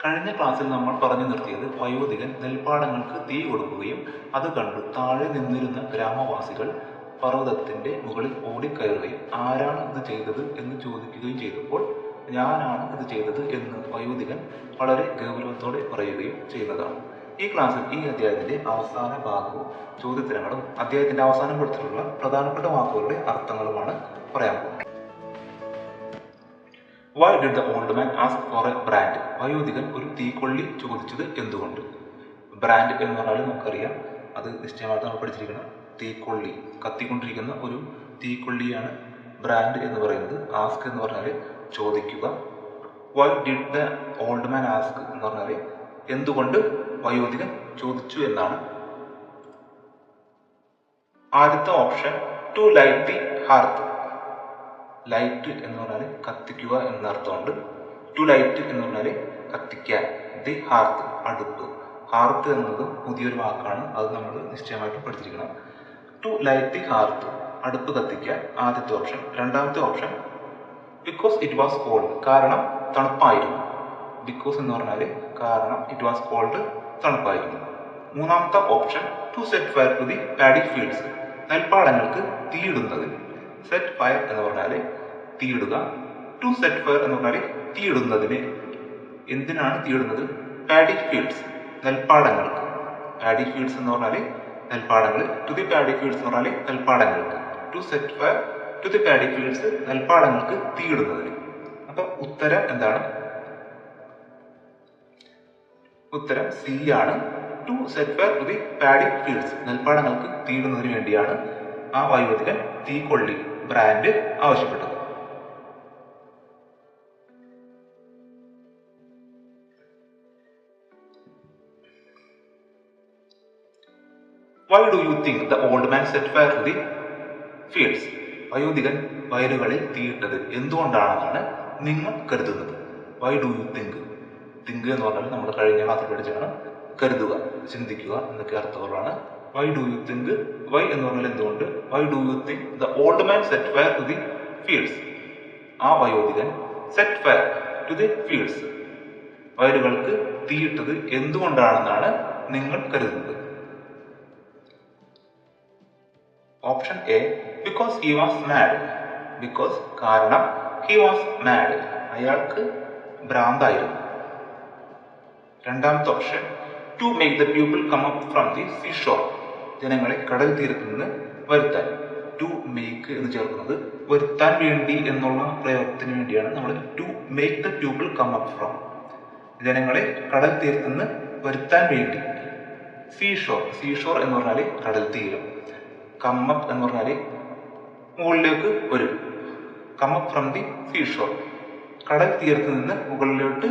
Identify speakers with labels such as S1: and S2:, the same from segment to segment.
S1: കഴിഞ്ഞ ക്ലാസ്സിൽ നമ്മൾ പറഞ്ഞു നിർത്തിയത് വയോധികൻ നെൽപ്പാടങ്ങൾക്ക് തീ കൊടുക്കുകയും അത് കണ്ടു താഴെ നിന്നിരുന്ന ഗ്രാമവാസികൾ പർവ്വതത്തിന്റെ മുകളിൽ ഓടിക്കയറുകയും ആരാണ് ഇത് ചെയ്തത് എന്ന് ചോദിക്കുകയും ചെയ്തപ്പോൾ ഞാനാണ് ഇത് ചെയ്തത് എന്ന് വയോധികൻ വളരെ ഗൗരവത്തോടെ പറയുകയും ചെയ്യുന്നതാണ്. ഈ ക്ലാസ്സിൽ ഈ അധ്യായത്തിന്റെ അവസാന ഭാഗവും ചോദ്യോത്തരങ്ങളും അധ്യായത്തിന്റെ അവസാനം കൊടുത്തിട്ടുള്ള പ്രധാനപ്പെട്ട വാക്കുകളുടെ അർത്ഥങ്ങളുമാണ് പറയാൻ പോകുന്നത്. Why did the old man ask for a brand? വയോധികൻ ഒരു തീക്കൊള്ളി ചോദിച്ചത് എന്തുകൊണ്ട്? ബ്രാൻഡ് എന്ന് പറഞ്ഞാൽ നമുക്കറിയാം, അത് നിശ്ചയമായിട്ട് നമ്മൾ പഠിച്ചിരിക്കണം. തീക്കൊള്ളി, കത്തിക്കൊണ്ടിരിക്കുന്ന ഒരു തീക്കൊള്ളിയാണ് ബ്രാൻഡ് എന്ന് പറയുന്നത്. ആസ്ക് എന്ന് പറഞ്ഞാൽ ചോദിക്കുക. Why did the old man ask എന്ന് പറഞ്ഞാൽ എന്തുകൊണ്ട് വയോധികൻ ചോദിച്ചു എന്നാണ്. ആദ്യത്തെ option to light the hearth. Light എന്ന് പറഞ്ഞാൽ കത്തിക്കുക എന്നർത്ഥമുണ്ട്. ടു ലൈറ്റ് എന്ന് പറഞ്ഞാൽ കത്തിക്കാൻ. ദി ഹാർത്ത് അടുപ്പ്. ഹാർത്ത് എന്നത് പുതിയൊരു വാക്കാണ്, അത് നമ്മൾ നിശ്ചയമായിട്ട് പഠിച്ചിരിക്കണം. ടു ലൈറ്റ് ദി ഹാർത്ത് അടുപ്പ് കത്തിക്കാൻ ആദ്യത്തെ ഓപ്ഷൻ. രണ്ടാമത്തെ option because it was cold, കാരണം തണുപ്പായിരുന്നു. ബിക്കോസ് എന്ന് പറഞ്ഞാൽ കാരണം, ഇറ്റ് വാസ് കോൾഡ് തണുപ്പായിരുന്നു. മൂന്നാമത്തെ option to set fire to the paddy fields, നെൽപ്പാടങ്ങൾക്ക് തീയിടുന്നത്. സെറ്റ് ഫയർ എന്ന് പറഞ്ഞാൽ തീയിടുക. ടു സെറ്റ് ഫയർ എന്ന് പറഞ്ഞാൽ തീയിടുന്നതിന്. എന്തിനാണ് തീയിടുന്നത്? പാഡി ഫീൽഡ്സ്, നെൽപ്പാടങ്ങൾക്ക്. പാഡി ഫീൽഡ്സ് എന്ന് പറഞ്ഞാൽ നെൽപ്പാടങ്ങൾ. ടു ദി പാഡി ഫീൽഡ്സ് എന്ന് പറഞ്ഞാൽ നെൽപ്പാടങ്ങൾക്ക്. To set fire to the paddy fields, നെൽപ്പാടങ്ങൾക്ക് തീയിടുന്നതിന്. അപ്പൊ ഉത്തരം എന്താണ്? ഉത്തരം സി ആണ്. To set fire to the paddy fields, നെൽപ്പാടങ്ങൾക്ക് തീയിടുന്നതിന് വേണ്ടിയാണ് ആ വയോധികൻ തീക്കൊള്ളി ബ്രാൻഡ് ആവശ്യപ്പെട്ടത്. Why do you think the old man set fire to the fields? വയോധികൻ വയലുകളിൽ തീയിട്ടത് എന്തുകൊണ്ടാണെന്നാണ് നിങ്ങൾ കരുതുന്നത്? Why do you think? Think എന്ന് പറഞ്ഞാൽ നമ്മൾ കഴിഞ്ഞ ക്ലാസ്സിൽ പഠിച്ചാണ് കരുതുക, ചിന്തിക്കുക എന്നൊക്കെ അർത്ഥങ്ങളാണ്. Why do you think? Why എന്ന് പറഞ്ഞാൽ എന്തുകൊണ്ട്. Why do you think the old man set fire to the fields? ആ വയോധികൻ set fire to the fields, വയലുകൾക്ക് തീയിട്ടത് എന്തുകൊണ്ടാണെന്നാണ് നിങ്ങൾ കരുതുന്നത്? Option A because he was mad. Because കാരണം, ഹി വാസ് മാഡ് അയാൾക്ക് ഭ്രാന്തായിരുന്നു. രണ്ടാമത്തെ option to make the people come up from the seashore, ജനങ്ങളെ കടൽ തീരത്ത് നിന്ന് വരുത്താൻ. ടു മേക്ക് എന്ന് ചേർക്കുന്നത് വരുത്താൻ വേണ്ടി എന്നുള്ള പ്രയോഗത്തിന് വേണ്ടിയാണ്. നമ്മൾ to make the people come up from, ജനങ്ങളെ കടൽ തീരത്ത് നിന്ന് വരുത്താൻ വേണ്ടി. സീഷോർ, സീഷോർ എന്ന് പറഞ്ഞാൽ കടൽ തീരം. കം അപ്പ് എന്ന് പറഞ്ഞാൽ മുകളിലേക്ക് വരും. Come up from the seashore, കടൽ തീരത്ത് നിന്ന് മുകളിലോട്ട്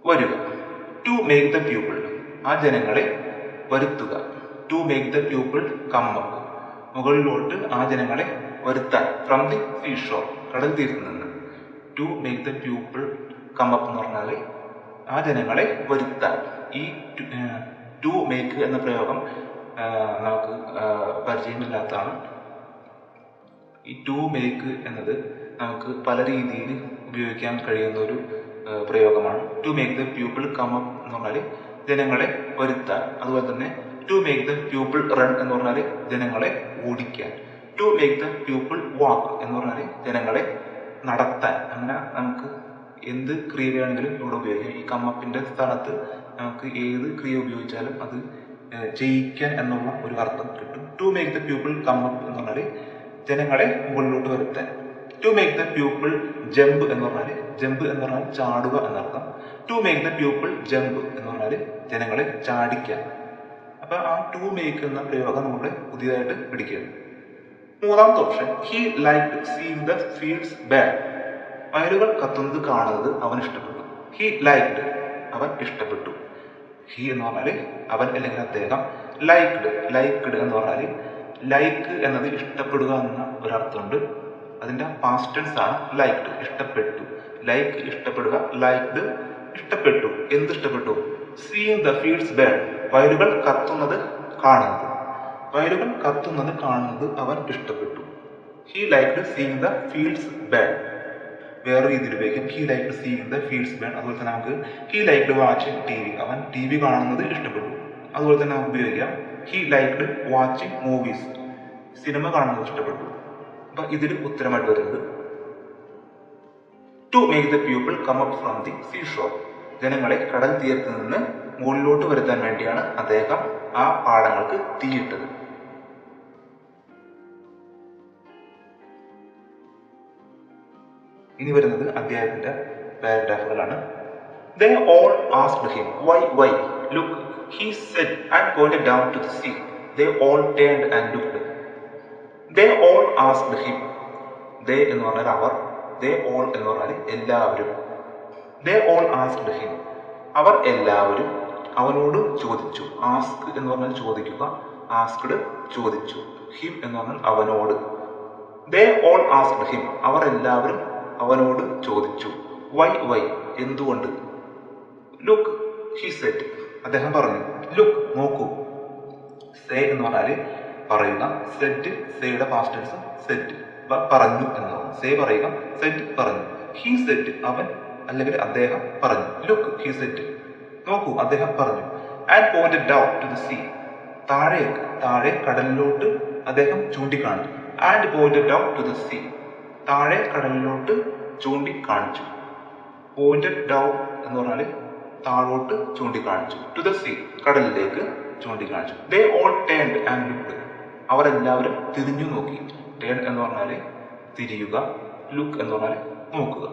S1: വരിക. ടു മേക്ക് ദ പീപ്പിൾ, ആ ജനങ്ങളെ വരുത്തുക. To make the people come up, മുകളിലോട്ട് ആ ജനങ്ങളെ വരുത്താൻ. ഫ്രം ദി സീഷോർ, കടൽ തീരത്ത് നിന്ന്. To make the people come up എന്ന് പറഞ്ഞാൽ ആ ജനങ്ങളെ വരുത്താൻ. ഈ ടു മേക്ക് എന്ന പ്രയോഗം നമുക്ക് പരിചയമില്ലാത്തതാണ്. ഈ ടു മേക്ക് എന്നത് നമുക്ക് പല രീതിയിൽ ഉപയോഗിക്കാൻ കഴിയുന്ന ഒരു പ്രയോഗമാണ്. To make the people come up എന്ന് പറഞ്ഞാൽ ജനങ്ങളെ വരുത്താൻ. അതുപോലെ തന്നെ to make the people run എന്ന് പറഞ്ഞാൽ ജനങ്ങളെ ഓടിക്കാൻ. To make the people walk എന്ന് പറഞ്ഞാൽ ജനങ്ങളെ നടത്താൻ. അങ്ങനെ നമുക്ക് എന്ത് ക്രിയ വേണമെങ്കിലും ഇവിടെ ഉപയോഗിക്കാം. ഈ കമ്മപ്പിന്റെ സ്ഥാനത്ത് നമുക്ക് ഏത് ക്രിയ ഉപയോഗിച്ചാലും അത് ജയിക്കാൻ എന്നുള്ള ഒരു അർത്ഥം കിട്ടും. To make the people come up എന്ന് പറഞ്ഞാൽ ജനങ്ങളെ മുകളിലോട്ട് വരുത്താൻ. To make the people jump എന്ന് പറഞ്ഞാൽ, ജമ്പ് എന്ന് പറഞ്ഞാൽ ചാടുക എന്നർത്ഥം. To make the people jump എന്ന് പറഞ്ഞാൽ ജനങ്ങളെ ചാടിക്കാൻ. അപ്പൊ ആ ടു മേക്ക് എന്ന പ്രയോഗം നമ്മുടെ പുതിയതായിട്ട് പിടിക്കുക. മൂന്നാമത്തെ option he like seeing the fields burn. വയലുകൾ കത്തുന്നത് കാണുന്നത് അവൻ ഇഷ്ടപ്പെട്ടു. ഹി ലൈക്ഡ്, അവൻ ഇഷ്ടപ്പെട്ടു. ഹി എന്ന് പറഞ്ഞാൽ അവൻ അല്ലെങ്കിൽ അദ്ദേഹം. ലൈക്ഡ്, ലൈക്ഡ് എന്ന് പറഞ്ഞാൽ ലൈക്ക് എന്നത് ഇഷ്ടപ്പെടുക എന്ന ഒരർത്ഥമുണ്ട്. അതിന്റെ പാസ്റ്റ് ടെൻസ് ആണ് ലൈക്ഡ്, ഇഷ്ടപ്പെട്ടു. ലൈക്ക് ഇഷ്ടപ്പെടുക, ലൈക്ഡ് ഇഷ്ടപ്പെട്ടു. എന്ത് ഇഷ്ടപ്പെട്ടു? സീയിങ് ദ ഫീൽഡ്സ് ബേൺ, വയലുകൾ കത്തുന്നത് കാണുന്നത്. വയലുകൾ കത്തുന്നത് കാണുന്നത് അവൻ ഇഷ്ടപ്പെട്ടു. He liked seeing the fields burn. വേറെ രീതിയിൽ ഉപയോഗിക്കാം. He like seeing the fields burn. അതുപോലെ തന്നെ നമുക്ക് he like watching T V. അവൻ ടി വി കാണുന്നത് ഇഷ്ടപ്പെട്ടു. അതുപോലെ തന്നെ നമുക്ക് ഉപയോഗിക്കാം ഹി ലൈക്ക്ഡ് വാച്ചിങ് മൂവീസ്. സിനിമ കാണുന്നത് ഇഷ്ടപ്പെട്ടു. അപ്പൊ ഇതിൽ ഉത്തരമായിട്ട് വരുന്നത് to make the people come up from the sea shore. ജനങ്ങളെ കടൽ തീരത്ത് നിന്ന് മുകളിലോട്ട് വരുത്താൻ വേണ്ടിയാണ് അദ്ദേഹം ആ പാടങ്ങൾക്ക് തീയിട്ടത്. ഇനി വരുന്നത് അദ്ദേഹത്തിന്റെ പാരഗ്രാഫുകളാണ്. They all asked him, why? Look, he said, and pointed down to the sea. They all turned and looked. They all asked him. They എന്ന് പറഞ്ഞാൽ അവർ, they all എന്ന് പറഞ്ഞാൽ എല്ലാവരും. They all asked him. അവർ എല്ലാവരും അവനോട് ചോദിച്ചു. ആസ്ക് എന്ന് പറഞ്ഞാൽ ചോദിക്കുക, ആസ്ക്ഡ് ചോദിച്ചു. ഹിം എന്ന് പറഞ്ഞാൽ അവനോട്. They all asked him. അവർ എല്ലാവരും അവനോട് ചോദിച്ചു. വൈ എന്തുകൊണ്ട്? Look he said. അദ്ദേഹം പറഞ്ഞു. ലുക്ക് നോക്കൂ. സേ എന്ന് പറഞ്ഞാല് പറയുക. സെഡ് സേയുടെ പാസ്റ്റ് ടെൻസ് സെഡ്. പറഞ്ഞു എന്ന് പറഞ്ഞു. സേ പറയുക, സെഡ് പറഞ്ഞു. ഹി സെഡ് അവൻ അല്ലെങ്കിൽ അദ്ദേഹം പറഞ്ഞു. ലുക്ക് ഹി സെഡ് നോക്കൂ അദ്ദേഹം പറഞ്ഞു. And pointed down to the sea. താഴെ കടലിലോട്ട് അദ്ദേഹം ചൂണ്ടിക്കാണിച്ചു. And pointed down to the sea. താഴെ കടലിലോട്ട് ചൂണ്ടിക്കാണിച്ചു. പോയിന്റഡ് ഡൗൺ എന്ന് പറഞ്ഞാൽ താഴോട്ട് ചൂണ്ടിക്കാണിച്ചു. ടു ദ സീ കടലിലേക്ക് ചൂണ്ടിക്കാണിച്ചു. ദേ ഓൾ ടേൺഡ് ആൻഡ് ലുക്ക്ഡ്. അവരെല്ലാവരും തിരിഞ്ഞു നോക്കി. ടേൺ എന്ന് പറഞ്ഞാൽ തിരിയുക, ലുക്ക് എന്ന് പറഞ്ഞാൽ നോക്കുക.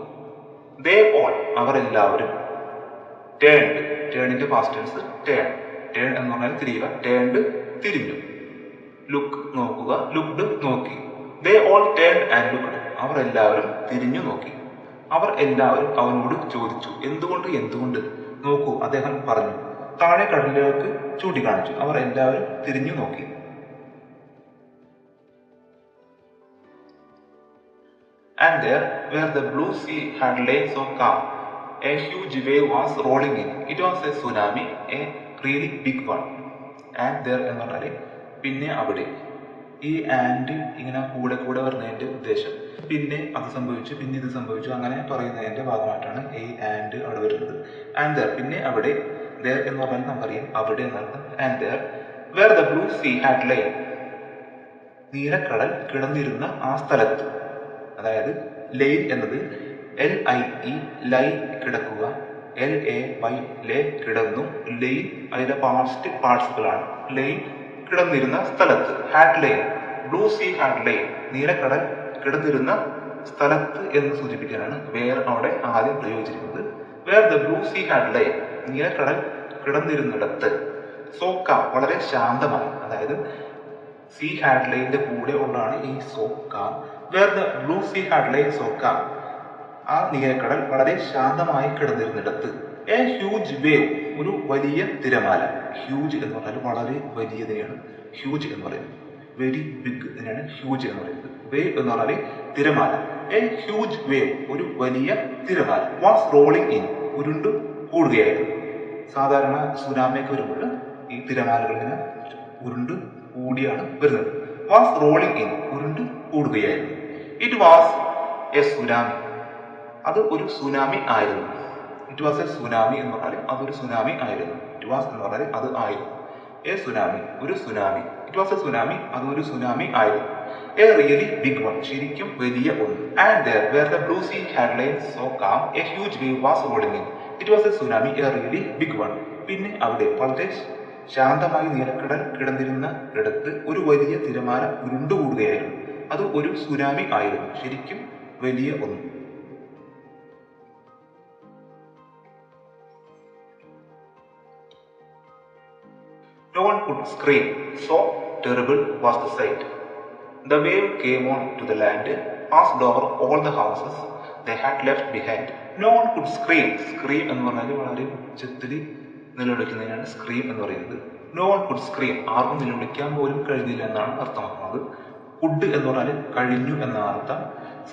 S1: ദേ ഓൾ അവരെല്ലാവരും. ടേൺഡ് ടേണിന്റെ പാസ്റ്റ് ടെൻസ് ടേൺ. ടേൺ എന്ന് പറഞ്ഞാൽ തിരിയുക. ടേൺഡ് തിരിഞ്ഞു. ലുക്ക് നോക്കുക, ലുക്ക്ഡ് നോക്കി. They all turned and looked. അവർ എല്ലാവരും തിരിഞ്ഞു നോക്കി. അവർ എല്ലാവരും അവനോട് ചോദിച്ചു. എന്തുകൊണ്ട്? നോക്കൂ അദ്ദേഹം പറഞ്ഞു. താഴെ കടലിലേക്ക് ചൂണ്ടിക്കാണിച്ചു. അവർ എല്ലാവരും തിരിഞ്ഞു നോക്കി. And there, where the blue sea had lain so calm, a huge wave was rolling in. It was a tsunami, a really big one. And there എന്ന് പറഞ്ഞാല് പിന്നെ അവിടെ. ഈ ആൻഡ് ഇങ്ങനെ കൂടെ വരുന്നതിന്റെ ഉദ്ദേശം പിന്നെ അത് സംഭവിച്ചു, പിന്നെ ഇത് സംഭവിച്ചു അങ്ങനെ പറയുന്നതിന്റെ ഭാഗമായിട്ടാണ് ഈ ആൻഡ് അവിടെ വരുന്നത്. ആൻഡ് ദർ പിന്നെ അവിടെ. ദർ എന്ന് പറഞ്ഞാൽ നമുക്കറിയാം അവിടെ എന്നർത്ഥം. And there where the blue sea had lain. നീലക്കടൽ കിടന്നിരുന്ന ആ സ്ഥലത്ത്. അതായത് ലൈൻ എന്നത് LIE ലൈ കിടക്കുക, LAY ലേ കിടന്നു. ലൈൻ അതിന്റെ പാസ്റ്റ് പാർട്ടിസിപ്പിളാണ്. ലൈൻ കിടന്നിരുന്ന സ്ഥലത്ത്. Had lain blue sea had lain നീലക്കടൽ കിടന്നിരുന്ന സ്ഥലത്ത് എന്ന് സൂചിപ്പിക്കാനാണ് വേർ അവിടെ ആദ്യം പ്രയോഗിച്ചിരിക്കുന്നത്. Where the blue sea had lain നീലക്കടൽ കിടന്നിരുന്നിടത്ത്. സോക്ക വളരെ ശാന്തമായി. അതായത് സീ ഹാഡ് ലൈന്റെ കൂടെ ഉള്ളതാണ് ഈ so calm. Where the blue sea had lain so calm ആ നീലക്കടൽ വളരെ ശാന്തമായി കിടന്നിരുന്നിടത്ത്. എ ഹ്യൂജ് വേവ് ഒരു വലിയ തിരമാല. ഹ്യൂജ് എന്ന് പറഞ്ഞാൽ വളരെ വലിയതിനെയാണ് ഹ്യൂജ് എന്ന് പറയുന്നത്. വെരി ബിഗ് ഇതിനാണ് ഹ്യൂജ് എന്ന് പറയുന്നത്. വേവ് എന്ന് പറഞ്ഞാൽ തിരമാല. എ ഹ്യൂജ് വേവ് ഒരു വലിയ തിരമാല. വാസ് റോളിംഗ് ഇൻ ഉരുണ്ടു കൂടുകയായിരുന്നു. സാധാരണ സുനാമിയൊക്കെ വരുമ്പോൾ ഈ തിരമാലകൾ ഇങ്ങനെ ഉരുണ്ട് കൂടിയാണ് വരുന്നത്. വാസ് റോളിംഗ് ഇൻ ഉരുണ്ട് കൂടുകയായിരുന്നു. ഇറ്റ് വാസ് എ സുനാമി അത് ഒരു സുനാമി ആയിരുന്നു. ഇറ്റ് വാസ് എ സുനാമി എന്ന് പറഞ്ഞാൽ അതൊരു സുനാമി ആയിരുന്നു. ഇറ്റ് വാസ് എന്ന് പറഞ്ഞാൽ അത് ആയിരുന്നു. എ സുനാമി ഒരു tsunami. It was A tsunami അത് ഒരു സുനാമി ആയിരുന്നു. എ റിയലി ബിഗ് വൺ ശരിക്കും വലിയ ഒന്ന്. And there where the blue sea had lain so calm a huge wave was rolling in. It was a tsunami a really big one. പിന്നെ അവിടെ വളരെ ശാന്തമായി നീലക്കടൽ കിടന്നിരുന്ന ഇടത്ത് ഒരു വലിയ തിരമാല ഉരുണ്ടുകൂടുകയായിരുന്നു. അത് ഒരു സുനാമി ആയിരുന്നു ശരിക്കും വലിയ ഒന്ന്. No one could scream, so terrible was the sight. The wave came on to the land, passed over all the houses they had left behind. No one could scream. Scream എന്ന് പറഞ്ഞാൽ വളരെ ഉച്ചത്തിൽ നിലവിളിക്കുന്നതിനാണ് scream എന്ന് പറയുന്നത്. No one could scream. ആർക്കും നിലവിളിക്കാൻ പോലും കഴിഞ്ഞില്ല എന്നാണ് അർത്ഥമാക്കുന്നത്. കുഡ് എന്ന് പറഞ്ഞാൽ കഴിഞ്ഞു എന്നാണ് അർത്ഥം.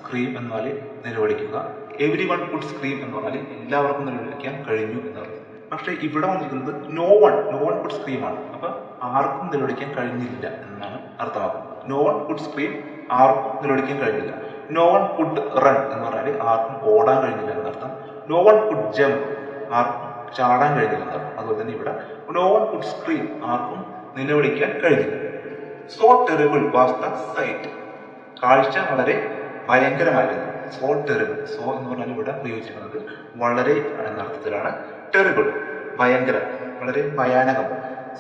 S1: സ്ക്രീം എന്ന് പറഞ്ഞാൽ നിലവിളിക്കുക. എവരി വൺ കുഡ് സ്ക്രീം എന്ന് പറഞ്ഞാൽ എല്ലാവർക്കും നിലവിളിക്കാൻ കഴിഞ്ഞു എന്നർത്ഥം. പക്ഷെ ഇവിടെ വന്നിരിക്കുന്നത് നോ വൺ കുഡ് സ്ക്രീം ആണ്. അപ്പൊ ആർക്കും നിലവിളിക്കാൻ കഴിഞ്ഞില്ല എന്നാണ് അർത്ഥമാക്കുന്നത്. നോ വൺ കുഡ് സ്ക്രീം ആർക്കും നിലവിളിക്കാൻ കഴിഞ്ഞില്ല. നോ വൺ കുഡ് റൺ എന്ന് പറഞ്ഞാൽ ആർക്കും ഓടാൻ കഴിഞ്ഞില്ല എന്നർത്ഥം. നോ വൺ കുഡ് ജംപ് ആർക്കും ചാടാൻ കഴിഞ്ഞില്ല എന്നർത്ഥം. അതുപോലെ തന്നെ ഇവിടെ നോ വൺ കുഡ് സ്ക്രീം ആർക്കും നിലവിളിക്കാൻ കഴിഞ്ഞില്ല. So terrible was the sight, കാഴ്ച വളരെ ഭയങ്കരമായിരുന്നു. സോ ടെറിബിൾ, സോ എന്ന് പറഞ്ഞാൽ ഇവിടെ ഉപയോഗിച്ചിരിക്കുന്നത് വളരെ എന്ന അർത്ഥത്തിലാണ്. ടെറിബിൾ ഭയങ്കര, വളരെ ഭയാനകം.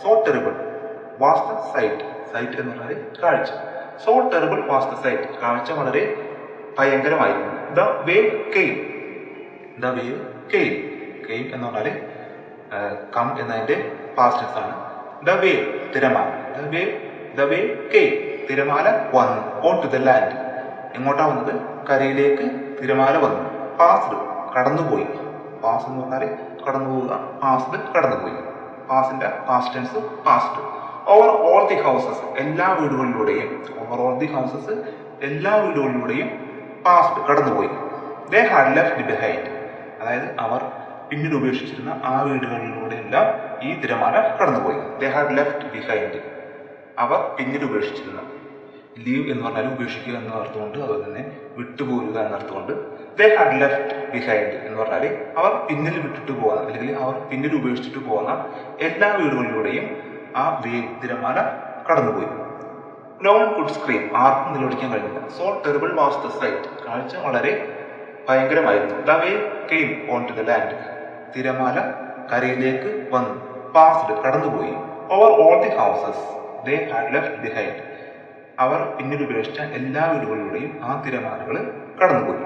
S1: So terrible was the sight, sight എന്ന് പറഞ്ഞാൽ കാഴ്ച. So terrible was the sight, കാഴ്ച വളരെ ഭയങ്കരമായിരുന്നു. The wave came, the wave came, came എന്ന് പറഞ്ഞാൽ കം എന്നതിന്റെ പാസ്റ്റ് ടെൻസ് ആണ്. ദ വേവ് തിരമാല, ദ വേവ് കെയിം തിരമാല വന്നു. ഓൺ ടു ദ ലാൻഡ്, എങ്ങോട്ടാ വന്നത്? കരയിലേക്ക് തിരമാല വന്നു. പാസ്ഡ് കടന്നുപോയി, പാസ് എന്ന് പറഞ്ഞാൽ കടന്നു പോവുക, പാസ്ഡ് കടന്നുപോയി. പാസിന്റെ past tense passed. Over all the houses എല്ലാ വീടുകളിലൂടെയും, ഓവർ ഓൾ ദി ഹൗസസ് എല്ലാ വീടുകളിലൂടെയും പാസ്ഡ് കടന്നുപോയി. ദേ ഹാഡ് ലെഫ്റ്റ് ബിഹൈൻഡ്, അതായത് അവർ പിന്നീട് ഉപേക്ഷിച്ചിരുന്ന ആ വീടുകളിലൂടെയെല്ലാം ഈ തിരമാല കടന്നുപോയി. ദേ ഹാഡ് ലെഫ്റ്റ് ബിഹൈൻഡ്, അവർ പിന്നീട് ഉപേക്ഷിച്ചിരുന്ന. ലീവ് എന്ന് പറഞ്ഞാൽ ഉപേക്ഷിക്കുക എന്ന അർത്ഥമുണ്ട്, അതുപോലെ തന്നെ വിട്ടുപോരുക എന്ന അർത്ഥമുണ്ട്. ദേ ഹാഡ് ലെഫ്റ്റ് ബിഹൈൻഡ് എന്ന് പറഞ്ഞാൽ അവർ പിന്നിൽ വിട്ടിട്ട് പോകുന്ന, അല്ലെങ്കിൽ അവർ പിന്നിൽ ഉപേക്ഷിച്ചിട്ട് പോകുന്ന എല്ലാ വീടുകളിലൂടെയും ആ തിരമാല കടന്നുപോയി. നോ വൺ കുഡ് സ്ക്രീം ആർക്കും നിലവിളിക്കാൻ കഴിഞ്ഞില്ല. So terrible was the sight, കാഴ്ച വളരെ ഭയങ്കരമായിരുന്നു. The way came on to the land, തിരമാല കരയിലേക്ക് വന്നു. പാസ്ഡ് കടന്നുപോയി. Over all the houses they had left behind, അവർ പിന്നീട് ഉപേക്ഷിച്ച എല്ലാ വീടുകളിലൂടെയും ആ തിരമാലകൾ കടന്നുപോയി.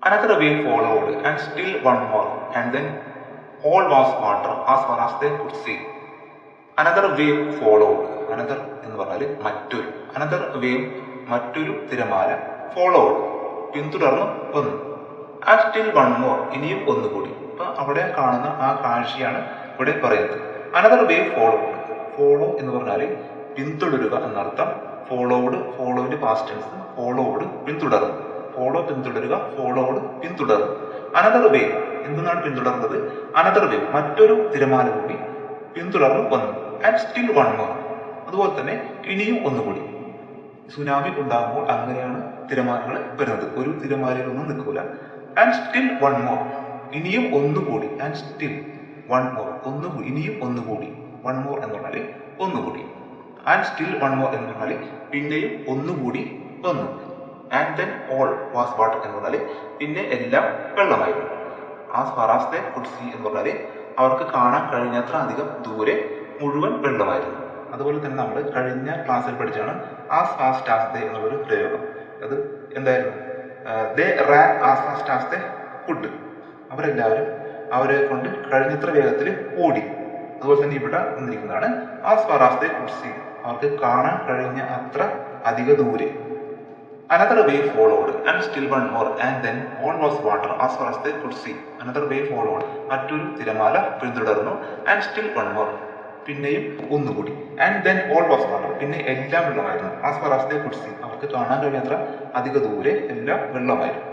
S1: Another wave followed and still one more, and then all was water as far as they could see. Another wave followed, another എന്ന് പറഞ്ഞാൽ മറ്റൊരു, another wave മറ്റൊരു തിരമാല, followed പിന്തുടർന്നു വന്നു. And still one more, ഇനിയും ഒന്നുകൂടി. അപ്പൊ അവിടെ കാണുന്ന ആ കാഴ്ചയാണ് ഇവിടെ പറയുന്നത്. Another wave followed, follow എന്ന് പറഞ്ഞാൽ പിന്തുടരുക എന്നർത്ഥം. ഫോളോവുഡ്, ഫോളോവിന്റെ പാസ്റ്റ് ടെൻസ് ഫോളോവുഡ് പിന്തുടർന്നു. ഫോളോ പിന്തുടരുക, ഫോളോവുഡ് പിന്തുടർന്നു. അനദർ വേവ് എന്താണ് പിന്തുടർന്നത്? അനദർ വേവ് മറ്റൊരു തിരമാല കൂടി പിന്തുടർന്നു വന്നു. ആൻഡ് സ്റ്റിൽ വൺ മോർ, അതുപോലെ തന്നെ ഇനിയും ഒന്നുകൂടി. സുനാമി ഉണ്ടാകുമ്പോൾ അങ്ങനെയാണ് തിരമാലകൾ വരുന്നത്, ഒരു തിരമാലയിലൊന്നും നിൽക്കൂല. ആൻഡ് സ്റ്റിൽ വൺ മോർ, ഇനിയും ഒന്നുകൂടി. ആൻഡ് സ്റ്റിൽ വൺ മോർ, ഒന്നുകൂടി, ഇനിയും ഒന്നുകൂടി. വൺ മോർ എന്ന് പറഞ്ഞാൽ ഒന്നുകൂടി. ആൻഡ് സ്റ്റിൽ വൺ മോർ എന്ന് പറഞ്ഞാൽ പിന്നെയും ഒന്നുകൂടി വന്നു. And then all was water എന്ന് പറഞ്ഞാൽ പിന്നെ എല്ലാം വെള്ളമായിരുന്നു. As far as they could see എന്ന് പറഞ്ഞാൽ അവർക്ക് കാണാൻ കഴിഞ്ഞത്ര അധികം ദൂരെ മുഴുവൻ വെള്ളമായിരുന്നു. അതുപോലെ തന്നെ നമ്മൾ കഴിഞ്ഞ ക്ലാസ്സിൽ പഠിച്ചാണ് ആസ് ഫാസ്റ്റ് ആസ് ദേ എന്നുള്ളൊരു പ്രയോഗം. അത് എന്തായിരുന്നു? They ran as fast as they could, അവരെല്ലാവരും അവരെ കൊണ്ട് കഴിഞ്ഞത്ര വേഗത്തിൽ ഓടി. അതുപോലെ തന്നെ ഇവിടെ വന്നിരിക്കുന്നതാണ് as far as they could see, അവർക്ക് കാണാൻ കഴിഞ്ഞ അത്ര അധിക ദൂരെ. Another wave followed and still one more, and then all was water as far as they could see. Another wave followed, മറ്റൊരു തിരമാല പിന്തുടർന്നു. And still one more, പിന്നെയും ഒന്നുകൂടി. And then all was water, പിന്നെ എല്ലാം വെള്ളമായിരുന്നു. As far as they could see, അവർക്ക് കാണാൻ കഴിയാത്ര അധിക ദൂരെ എല്ലാം വെള്ളമായിരുന്നു.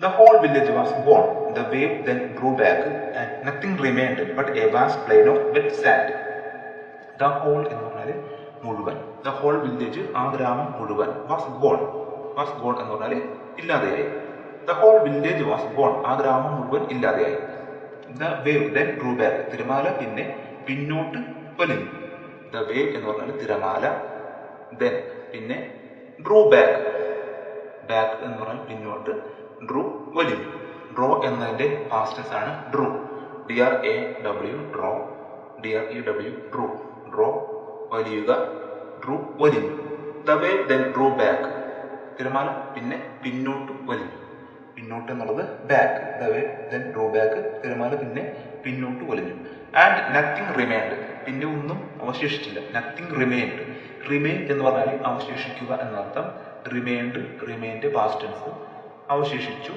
S1: The whole village was gone. The wave then drew back, and nothing remained but a vast plain of wet sand. The whole എന്ന് പറഞ്ഞാൽ മുഴുവൻ. ദ ഹോൾ വില്ലേജ്, ആ ഗ്രാമം മുഴുവൻ. വാസ് ഗോൺ, വാസ് ഗോൺ എന്ന് പറഞ്ഞാൽ ഇല്ലാതെയായി. The whole village was gone, ആ ഗ്രാമം മുഴുവൻ ഇല്ലാതെയായി. The wave then drew back, തിരമാല പിന്നെ പിന്നോട്ട് വലിഞ്ഞു. ദ വേവ് എന്ന് പറഞ്ഞാൽ തിരമാല, ദെൻ പിന്നെ ഡ്രൂ ബാക്ക്, ബാക്ക് എന്ന് പറഞ്ഞാൽ പിന്നോട്ട്, ഡ്രൂ വലിഞ്ഞു. ഡ്രോ എന്നതിന്റെ പാസ്റ്റ് ടെൻസ് ആണ് drew. DRAW draw, DREW drew. Draw വലിയുക, ഡ്രൂ വലിഞ്ഞു. The wave then drew back, തിരമാല പിന്നെ പിന്നോട്ട് വലിഞ്ഞു. പിന്നോട്ട് എന്നുള്ളത് back. The wave then drew back, തിരമാല പിന്നെ പിന്നോട്ട് വലിഞ്ഞു. ആൻഡ് നത്തിങ് റിമൈൻഡ്, പിന്നെ ഒന്നും അവശേഷിച്ചില്ല. നത്തിങ് റിമൈൻഡ്, റിമൈൻ എന്ന് പറഞ്ഞാൽ അവശേഷിക്കുക എന്നർത്ഥം. റിമൈൻഡ്, റിമൈൻഡ് പാസ്റ്റ് ടെൻസ്, അവശേഷിച്ചു.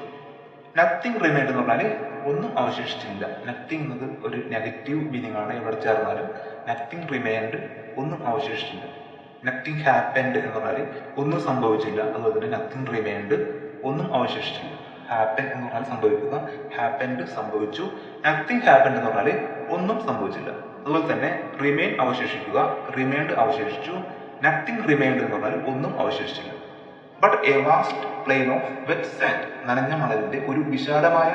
S1: നത്തിങ് റിമൈൻഡ് എന്ന് പറഞ്ഞാൽ ഒന്നും അവശേഷിച്ചില്ല. നത്തിങ് എന്നത് ഒരു നെഗറ്റീവ് മീനിങ് ആണ്. എവിടെ ചേർന്നാലും നത്തിങ് റിമൈൻഡ്, ഒന്നും അവശേഷിച്ചില്ല. നത്തിങ് ഹാപ്പൻഡ് എന്ന് പറഞ്ഞാൽ ഒന്നും സംഭവിച്ചില്ല. അതുപോലെ തന്നെ നത്തിങ് റിമൈൻഡ്, ഒന്നും അവശേഷിച്ചില്ല. ഹാപ്പൻ എന്ന് പറഞ്ഞാൽ സംഭവിക്കുക, ഹാപ്പൻഡ് സംഭവിച്ചു. നത്തിങ് ഹാപ്പൻഡ് എന്ന് പറഞ്ഞാൽ ഒന്നും സംഭവിച്ചില്ല. അതുപോലെ തന്നെ റിമെയിൻ അവശേഷിക്കുക, റിമൈൻഡ് അവശേഷിച്ചു. നത്തിങ് റിമൈൻഡ് എന്ന് പറഞ്ഞാൽ ഒന്നും അവശേഷിച്ചില്ല. But a vast plain of wet sand, നനഞ്ഞ മണലിന്റെ ഒരു വിശാലമായ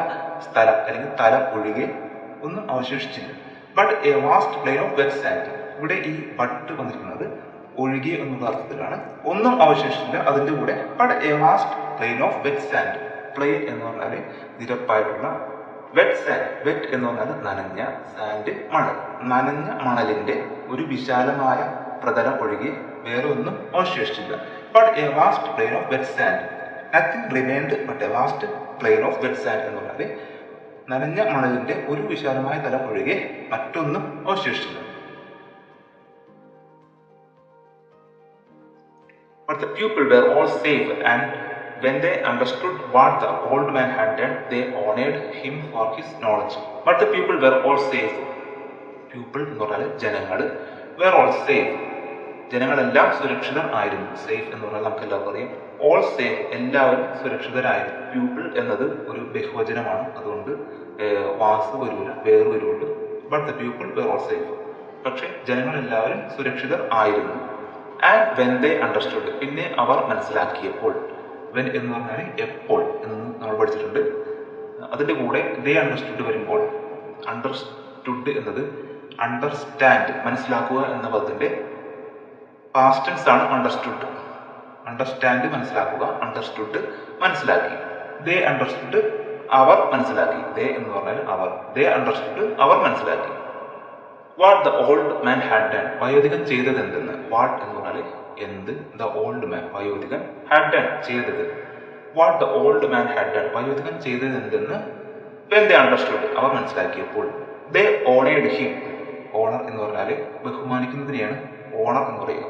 S1: സ്ഥലം അല്ലെങ്കിൽ തലം ഒഴികെ ഒന്നും അവശേഷിച്ചില്ല. But a vast plain of wet sand, ഇവിടെ ഈ ബട്ട് വന്നിരിക്കുന്നത് ഒഴികെ എന്നുള്ള അർത്ഥത്തിലാണ്. ഒന്നും അവശേഷിച്ചില്ല അതിന്റെ കൂടെ but a vast plain of wet sand. Plain എന്ന് പറഞ്ഞാൽ നിരപ്പായിട്ടുള്ള, വെറ്റ് സാൻഡ്, വെറ്റ് എന്ന് പറഞ്ഞാൽ നനഞ്ഞ, സാൻഡ് മണൽ, നനഞ്ഞ മണലിന്റെ ഒരു വിശാലമായ പ്രതലം ഒഴികെ വേറെ ഒന്നും അവശേഷിച്ചില്ല. But a vast plain of wet sand, nothing remained but a vast plain of wet sand എന്ന് പറഞ്ഞാൽ നനഞ്ഞ മണലിന്റെ ഒരു വിശാലമായ തലം ഒഴികെ മറ്റൊന്നും അവശേഷിച്ചില്ല. But the people were all safe, and when they understood what the old man had done, they honored him for his knowledge. But the people were all safe. People എന്ന് പറഞ്ഞാൽ ജനങ്ങൾ, were all safe. ജനങ്ങളെല്ലാം സുരക്ഷിതർ ആയിരുന്നു. Safe എന്ന് പറഞ്ഞാൽ നമുക്ക് എല്ലാവർക്കും അറിയാം. ഓൾ സേഫ്, എല്ലാവരും സുരക്ഷിതരായിരുന്നു. പീപ്പിൾ എന്നത് ഒരു ബഹുവചനമാണ്, അതുകൊണ്ട് വാസ് വരൂല, വേറെ വരുള്ളൂ. But the people were all safe. പക്ഷെ ജനങ്ങളെല്ലാവരും സുരക്ഷിതർ ആയിരുന്നു. ആൻഡ് വെൻ ദേ അണ്ടർസ്റ്റുഡ്, പിന്നെ അവർ മനസ്സിലാക്കിയപ്പോൾ. വെൻ എന്ന് പറഞ്ഞാൽ എപ്പോൾ എന്ന് നമ്മൾ പഠിച്ചിട്ടുണ്ട്. അതിൻ്റെ കൂടെ ദേ അണ്ടർസ്റ്റുഡ് വരുമ്പോൾ, അണ്ടർസ്റ്റുഡ് എന്നത് അണ്ടർസ്റ്റാൻഡ്, മനസ്സിലാക്കുക എന്ന പദത്തിന്റെ പാസ്റ്റ് ടെൻസ് ആണ് അണ്ടർസ്റ്റുഡ്. അണ്ടർസ്റ്റാൻഡ് മനസ്സിലാക്കുക, അണ്ടർസ്റ്റുഡ് മനസ്സിലാക്കി. ദേ അണ്ടർസ്റ്റുഡ് അവർ മനസ്സിലാക്കി. ദേ എന്ന് പറഞ്ഞാൽ അവർ. ദേ അണ്ടർസ്റ്റുഡ് അവർ മനസ്സിലാക്കി. What the old man had done, വയോധികൻ ചെയ്തത് എന്തെന്ന്. വാട്ട് എന്ന് പറഞ്ഞാൽ എന്ത്, ദ ഓൾഡ് മാൻ വയോധികൻ, ഹാഡ് ഡൺ ചെയ്തത്. What the old man had done, വയോധികൻ ചെയ്തത് എന്തെന്ന്. വെൻ ദേ അണ്ടർസ്റ്റുഡ്, അവർ മനസ്സിലാക്കിയപ്പോൾ. ദേ ഓണേഡ് ഹിം, ഓണർ എന്ന് പറഞ്ഞാൽ ബഹുമാനിക്കുന്നതിനെയാണ് ഓണർ എന്ന് പറയുക.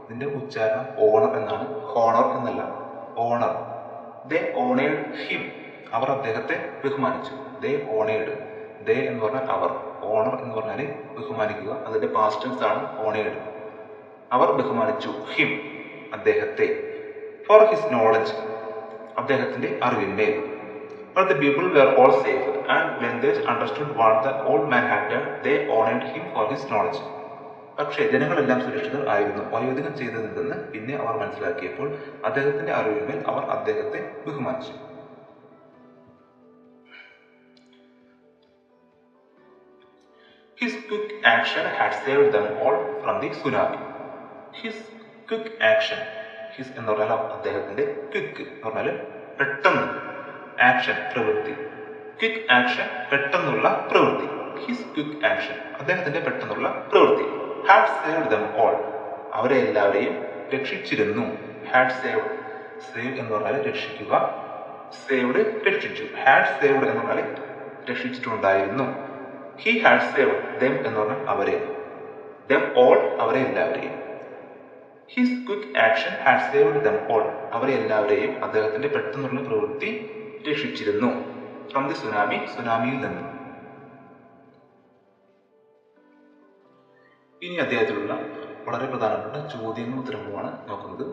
S1: ഇതിന്റെ ഉച്ചാരണം ഓണർ എന്നാണ്, ഹോണർ എന്നല്ല, ഓണർ. ദേ ഓണേഡ് ഹിം, അവർ അദ്ദേഹത്തെ ബഹുമാനിച്ചു. ദേ ഓണേഡ്, ദേ എന്ന് പറഞ്ഞാൽ അവർ, ഓണർ എന്ന് പറഞ്ഞാൽ ബഹുമാനിക്കുക, അതിന്റെ പാസ്റ്റ് ടെൻസ് ആണ് ഓണേഡ്. അവർ ബഹുമാനിച്ചു ഹിം, അദ്ദേഹത്തെ. ഫോർ ഹിസ് നോളജ്, അദ്ദേഹത്തിന്റെ അറിവിന്മേൽ. But the people were all safe, and when they understood what the old man had done, they honored him for his knowledge. പക്ഷേ ജനങ്ങളെല്ലാം സുരക്ഷിതർ ആയിരുന്നു, വയോധികൻ ചെയ്തതെന്തെന്ന് പിന്നെ അവർ മനസ്സിലാക്കിയപ്പോൾ അദ്ദേഹത്തിന്റെ അറിവിന്മേൽ അവർ അദ്ദേഹത്തെ ബഹുമാനിച്ചു. His quick action had saved them all from the tsunami. His quick action, his എന്ന് പറഞ്ഞാൽ അദ്ദേഹത്തിന്റെ ക്വിക്ക് എന്ന് പറഞ്ഞാൽ പെട്ടെന്ന്, ആക്ഷൻ പ്രവൃത്തി, ക്വിക്ക് ആക്ഷൻ പെട്ടെന്നുള്ള പ്രവൃത്തി. ഹിസ് ക്വിക്ക് ആക്ഷൻ, അദ്ദേഹത്തിന്റെ പെട്ടെന്നുള്ള പ്രവൃത്തി. ഹാഡ് സേവ്ഡ് ദം ഓൾ, അവരെ എല്ലാവരെയും രക്ഷിച്ചിരുന്നു. ഹാഡ് സേവ്ഡ്, സേവ് എന്ന് പറഞ്ഞാൽ രക്ഷിക്കുക, സേവ്ഡ് രക്ഷിച്ചു. ഹാഡ് സേവ്ഡ് എന്ന് പറഞ്ഞാൽ രക്ഷിച്ചിട്ടുണ്ടായിരുന്നു. ഹി ഹാഡ് സേവ്ഡ് ദം എന്ന് പറഞ്ഞാൽ അവരെ, ദം ഓൾ അവരെ എല്ലാവരെയും. His quick action had saved them all, അവരെ എല്ലാവരെയും അദ്ദേഹത്തിന്റെ പെട്ടെന്നുള്ള പ്രവൃത്തി രക്ഷിച്ചിരുന്നു. ഫ്രം ദി സുനാമി, സുനാമിയിൽ നിന്ന്. ഇനി അദ്ദേഹത്തിലുള്ള വളരെ പ്രധാനപ്പെട്ട ചോദ്യങ്ങളും ഉത്തരവുമാണ് നോക്കുന്നത്.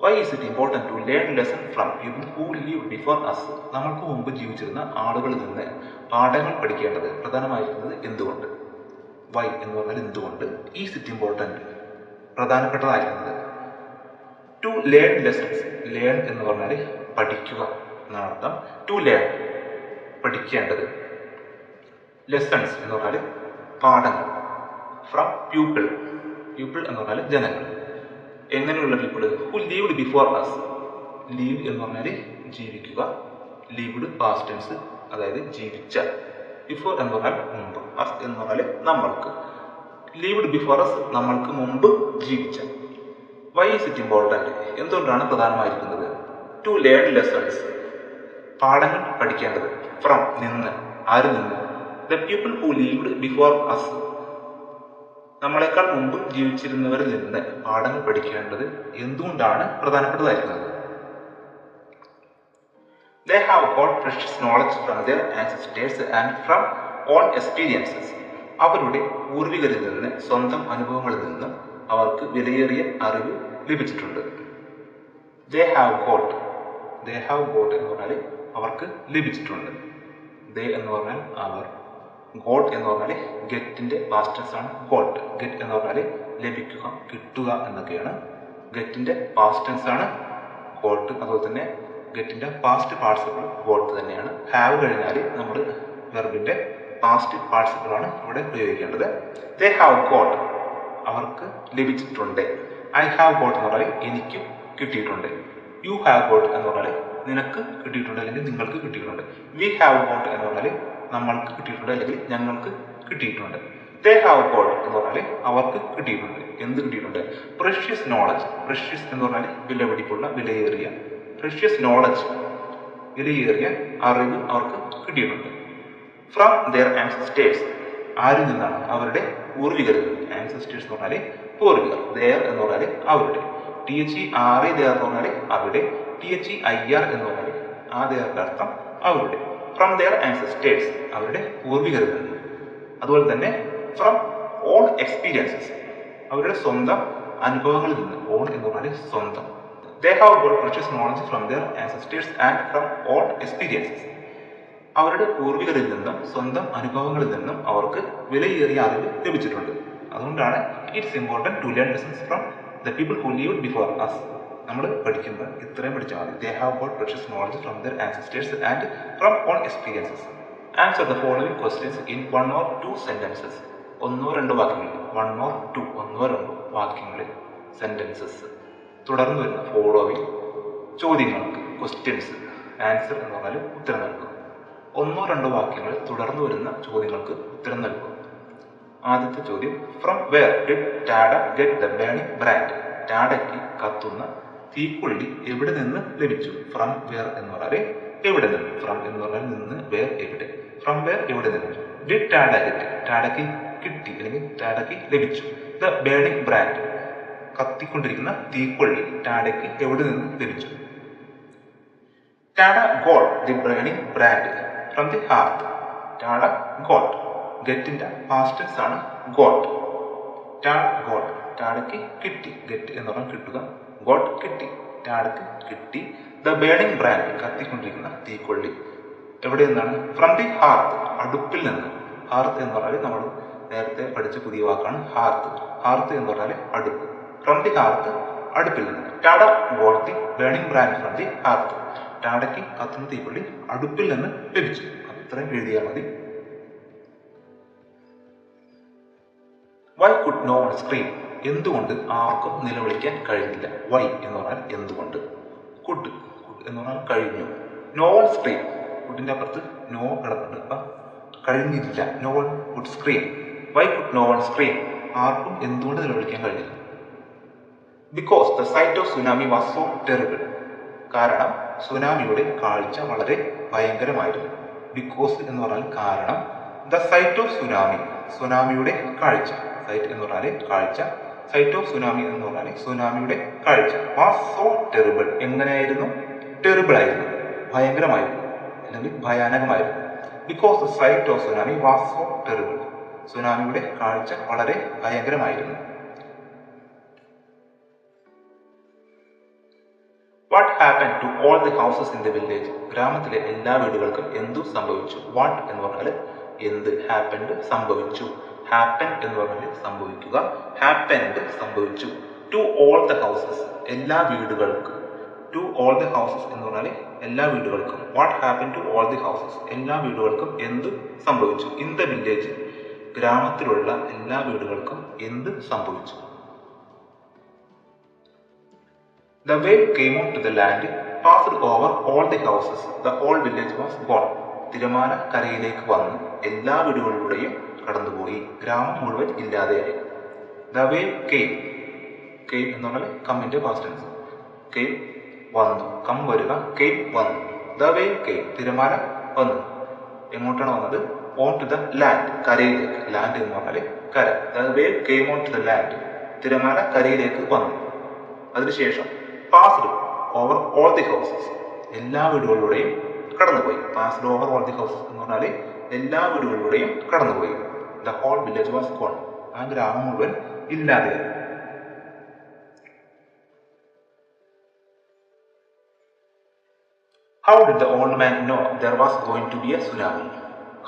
S1: Why is it important to learn lesson from people who live before us? നമ്മൾക്ക് മുമ്പ് ജീവിച്ചിരുന്ന ആളുകളിൽ നിന്ന് പാഠങ്ങൾ പഠിക്കേണ്ടത് പ്രധാനമായിരിക്കുന്നത് എന്തുകൊണ്ട്? വൈ എന്ന് പറഞ്ഞാൽ എന്തുകൊണ്ട്, ഈസ് ഇറ്റ് ഇമ്പോർട്ടൻറ്റ് പ്രധാനപ്പെട്ടതായിരുന്നത്. ടു ലേൺ ലെസൺസ്, ലേൺ എന്ന് പറഞ്ഞാൽ പഠിക്കുക എന്നാണ് അർത്ഥം. ടു ലേൺ പഠിക്കേണ്ടത്, ലെസൺസ് എന്ന് പറഞ്ഞാൽ പാഠങ്ങൾ. ഫ്രം പ്യൂപ്പിൾ, പ്യൂപ്പിൾ എന്ന് പറഞ്ഞാൽ ജനങ്ങൾ. എങ്ങനെയുള്ള people? Who lived before us. Live എന്ന് പറഞ്ഞാൽ ജീവിക്കുക, ലീവ്ഡ് പാസ്റ്റ് ടെൻസ്, അതായത് ജീവിച്ച. ബിഫോർ എന്ന് പറഞ്ഞാൽ മുമ്പ്, അസ് എന്ന് പറഞ്ഞാൽ നമ്മൾക്ക്. ലീവ്ഡ് ബിഫോർ അസ്, നമ്മൾക്ക് മുമ്പ് ജീവിച്ച. വൈ ഈസ് ഇറ്റ് ഇമ്പോർട്ടൻറ്റ്, എന്തുകൊണ്ടാണ് പ്രധാനമായിരിക്കുന്നത്? ടു ലേൺ ലെസൺസ്, പാഠങ്ങൾ പഠിക്കേണ്ടത്. ഫ്രം നിന്ന്, ആരിൽ നിന്ന്? The people who lived before us, നമ്മളെക്കാൾ മുമ്പ് ജീവിച്ചിരുന്നവരിൽ നിന്ന് പാഠങ്ങൾ പഠിക്കേണ്ടത് എന്തുകൊണ്ടാണ് പ്രധാനപ്പെട്ടതായിരിക്കുന്നത്? They have got precious knowledge from their ancestors and from own experiences. അവരുടെ പൂർവികരിൽ നിന്ന്, സ്വന്തം അനുഭവങ്ങളിൽ നിന്ന് അവർക്ക് വിലയേറിയ അറിവ് ലഭിച്ചിട്ടുണ്ട്. They have got, they have got എന്ന് പറഞ്ഞാൽ അവർക്ക് ലഭിച്ചിട്ടുണ്ട്. They എന്ന് പറഞ്ഞാൽ അവർ, ഗോട്ട് എന്ന് പറഞ്ഞാൽ ഗെറ്റിന്റെ പാസ്റ്റ് ടെൻസ് ആണ് ഗോട്ട്. ഗെറ്റ് എന്ന് പറഞ്ഞാൽ ലഭിക്കുക, കിട്ടുക എന്നൊക്കെയാണ്. ഗെറ്റിന്റെ പാസ്റ്റ് ടെൻസ് ആണ് ഗോട്ട്. അതുപോലെ തന്നെ ഗെറ്റിന്റെ പാസ്റ്റ് പാർട്ടിസിപ്പിൾ ഗോട്ട് തന്നെയാണ്. ഹാവ് കഴിഞ്ഞാൽ നമ്മൾ വെർബിന്റെ പാസ്റ്റ് പാർട്ടിസിപ്പിൾ ആണ് ഇവിടെ ഉപയോഗിക്കേണ്ടത്. ദേ ഹാവ് ഗോട്ട്, അവർക്ക് ലഭിച്ചിട്ടുണ്ട്. ഐ ഹാവ് ഗോട്ട് എന്ന് പറഞ്ഞാൽ എനിക്ക് കിട്ടിയിട്ടുണ്ട്. യു ഹാവ് ഗോട്ട് എന്ന് പറഞ്ഞാൽ നിനക്ക് കിട്ടിയിട്ടുണ്ട് അല്ലെങ്കിൽ നിങ്ങൾക്ക് കിട്ടിയിട്ടുണ്ട്. വി ഹാവ് ഗോട്ട് എന്ന് പറഞ്ഞാൽ നമ്മൾക്ക് കിട്ടിയിട്ടുണ്ട് അല്ലെങ്കിൽ ഞങ്ങൾക്ക് കിട്ടിയിട്ടുണ്ട്. ദേ ഹാവ് ഗോട്ട് എന്ന് പറഞ്ഞാൽ അവർക്ക് കിട്ടിയിട്ടുണ്ട്. എന്ത് കിട്ടിയിട്ടുണ്ട്? Precious knowledge. പ്രഷ്യസ് എന്ന് പറഞ്ഞാൽ വിലപിടിപ്പുള്ള, വിലയേറിയ. പ്രഷ്യസ് നോളജ്, വിലയേറിയ അറിവ് അവർക്ക് കിട്ടിയിട്ടുണ്ട്. ഫ്രം ദെയർ ആൻസസ്റ്റേഴ്സ്, ആരിൽ നിന്നാണ്? അവരുടെ പൂർവികരിൽ നിന്ന്. ആൻസസ്റ്റേഴ്സ് എന്ന് പറഞ്ഞാൽ പൂർവികർ. ദെയർ എന്ന് പറഞ്ഞാൽ അവരുടെ. THERE ദെയർ എന്ന് പറഞ്ഞാൽ അവിടെ. THEIR എന്ന് പറഞ്ഞാൽ ആ ദെയറിന്റെ അർത്ഥം അവരുടെ. ഫ്രം ദെയർ ആൻസസ്റ്റേഴ്സ്, അവരുടെ പൂർവികരിൽ നിന്ന്. അതുപോലെ തന്നെ ഫ്രം ഓൺ എക്സ്പീരിയൻസസ്, അവരുടെ സ്വന്തം അനുഭവങ്ങളിൽ നിന്ന്. ഓൺ എന്ന് പറഞ്ഞാൽ സ്വന്തം. They have got precious knowledge from their ancestors and from all experiences. അവരുടെ പൂർവികരിൽ നിന്നും സ്വന്തം അനുഭവങ്ങളിൽ നിന്നും അവർക്ക് വിലയേറിയ അറിവ് ലഭിച്ചിട്ടുണ്ട്. അതുകൊണ്ടാണ് it's important to learn lessons from the people who lived before us. നമ്മൾ പഠിക്കുന്നത് ഇത്രയും പഠിച്ചാൽ മതി. They have got precious knowledge from their ancestors and from all experiences. Answer the following questions in one or two sentences. ഒന്നോ രണ്ടോ വാക്യങ്ങളിൽ. one or two, ഒന്നോ രണ്ടോ വാക്യങ്ങളിൽ, സെന്റൻസസ്. തുടർന്ന് വരുന്ന ഫോളോവിങ് ചോദ്യങ്ങൾക്ക്, ക്വസ്റ്റ്യൻസ്. ആൻസർ എന്ന് പറഞ്ഞാൽ ഉത്തരം നൽകുക. ഒന്നോ രണ്ടോ വാക്യങ്ങൾ തുടർന്ന് വരുന്ന ചോദ്യങ്ങൾക്ക് ഉത്തരം നൽകുക. ആദ്യത്തെ ചോദ്യം, from where did Tada get the burning brand? ടാഡയ്ക്ക് കത്തുന്ന തീക്കൊള്ളി എവിടെ നിന്ന് ലഭിച്ചു? ഫ്രം വേർ എന്ന് പറഞ്ഞാൽ എവിടെ നിന്ന്. ഫ്രം എന്ന് പറഞ്ഞാൽ നിന്ന്, വേർ എവിടെ. ഫ്രം വേർ എവിടെ നിന്ന്. ഡിഡ് ടാഡ ഗെറ്റ്, ടാഡയ്ക്ക് കിട്ടി അല്ലെങ്കിൽ ടാഡയ്ക്ക് ലഭിച്ചു. ദ ബേണിംഗ് ബ്രാൻഡ്, കത്തിക്കൊണ്ടിരിക്കുന്ന തീക്കൊള്ളി ടാഡയ്ക്ക് എവിടെ നിന്ന് ലഭിച്ചു? Tada got the burning brand from the hearth. Tada got, ഗെറ്റിന്റെ പാസ്റ്റ് ടെൻസ് ആണ് ഗോട്ട്. ടാഡ ഗോട്ട്, ടാഡയ്ക്ക് കിട്ടി. ഗെറ്റ് എന്ന് പറഞ്ഞാൽ കിട്ടുക. ഗോട്ട് കിട്ടി, ടാഡയ്ക്ക് കിട്ടി. ദ ബേണിംഗ് ബ്രാൻഡ്, കത്തിക്കൊണ്ടിരിക്കുന്ന തീക്കൊള്ളി എവിടെ നിന്നാണ്? ഫ്രം ദി ഹാർത്ത്, അടുപ്പിൽ നിന്ന്. ഹാർത്ത് എന്ന് പറഞ്ഞാൽ നമ്മൾ നേരത്തെ പഠിച്ച പുതിയ വാക്കാണ് ഹാർത്ത്. ഹാർത്ത് എന്ന് പറഞ്ഞാൽ അടുപ്പ്. ഫ്രം ദി ഹാർത്ത്, അടുപ്പിൽ നിന്ന്. Tada got the burning brand from the hearth. ടാഡയ്ക്ക് കത്തുന്ന തീക്കൊള്ളി അടുപ്പിൽ നിന്ന് ലഭിച്ചു. അത്രയും എഴുതിയാൽ മതി. Why could no one scream? എന്തുകൊണ്ട് ആർക്കും നിലവിളിക്കാൻ കഴിഞ്ഞില്ല? വൈ എന്ന് പറഞ്ഞാൽ എന്തുകൊണ്ട്. കുഡ്, കുഡ് എന്ന് പറഞ്ഞാൽ കഴിഞ്ഞു. നോ വൺ സ്ക്രീം, കുഡിന്റെ അപ്പുറത്ത് നോ കിടപ്പുണ്ട്, അപ്പം കഴിഞ്ഞില്ല. No one could scream. Why could no one scream? ആർക്കും എന്തുകൊണ്ട് നിലവിളിക്കാൻ കഴിഞ്ഞില്ല? Because the sight of tsunami was so terrible. കാരണം സുനാമിയുടെ കാഴ്ച വളരെ ഭയങ്കരമായിരുന്നു. ബിക്കോസ് എന്ന് പറഞ്ഞാൽ കാരണം. ദ സൈറ്റ് ഓഫ് സുനാമി, സുനാമിയുടെ കാഴ്ച. സൈറ്റ് എന്ന് പറഞ്ഞാൽ കാഴ്ച. സൈറ്റ് ഓഫ് സുനാമി എന്ന് പറഞ്ഞാൽ സുനാമിയുടെ കാഴ്ച. വാസ് സോ ടെറിബിൾ, എങ്ങനെയായിരുന്നു? ടെറിബിൾ ആയിരുന്നു, ഭയങ്കരമായിരുന്നു അല്ലെങ്കിൽ ഭയാനകമായിരുന്നു. Because the sight of tsunami was so terrible, സുനാമിയുടെ കാഴ്ച വളരെ ഭയങ്കരമായിരുന്നു. What happen to all the houses in the village? ഗ്രാമത്തിലെ എല്ലാ വീടുകൾക്കും എന്തു സംഭവിച്ചു? വാട്ട് എന്ന് പറഞ്ഞാൽ എന്ത്, ഹാപ്പൻഡ് സംഭവിച്ചു. ഹാപ്പൻ എന്ന് പറഞ്ഞാൽ സംഭവിക്കുക. ഹാപ്പൻഡ് സംഭവിച്ചു. ടു ഓൾ ദ ഹൗസസ്, എല്ലാ വീടുകൾക്കും. ടു ഓൾ ദി ഹൗസസ് എന്ന് പറഞ്ഞാൽ എല്ലാ വീടുകൾക്കും. What happen to all the houses, എല്ലാ വീടുകൾക്കും എന്ത് സംഭവിച്ചു? ഇൻ ദ വില്ലേജ്, ഗ്രാമത്തിലുള്ള എല്ലാ വീടുകൾക്കും എന്ത് സംഭവിച്ചു? The wave came on to the land, passed over all the houses, the whole village was gone. തിരമാല കരയിലേക്ക് വന്ന് എല്ലാ വീടുകളിലൂടെയും കടന്നുപോയി, ഗ്രാമം മുഴുവൻ ഇല്ലാതെയായി. The wave came, came എന്ന് പറഞ്ഞാൽ കമ്മിന്റെ പാസ്റ്റ് ടെൻസ്. came വന്നു, കം വരിക, came വന്നു. The wave came, തിരമാല വന്നു. എങ്ങോട്ടാണ് വന്നത്? on to the land, കരയിലേക്ക്. land എന്ന് പറഞ്ഞാൽ കര. The wave came on to the land, തിരമാല കരയിലേക്ക് വന്നു. അതിനുശേഷം passed over all the houses, എല്ലാ വീടുകളിലൂടെയും കടന്നുപോയി. Passed over all the houses എന്ന് പറഞ്ഞാൽ എല്ലാ വീടുകളിലൂടെയും കടന്നുപോയി. The whole village was gone, ആ ഗ്രാമം മുഴുവൻ ഇല്ലാതെയായി. How did the old man know there was going to be a tsunami?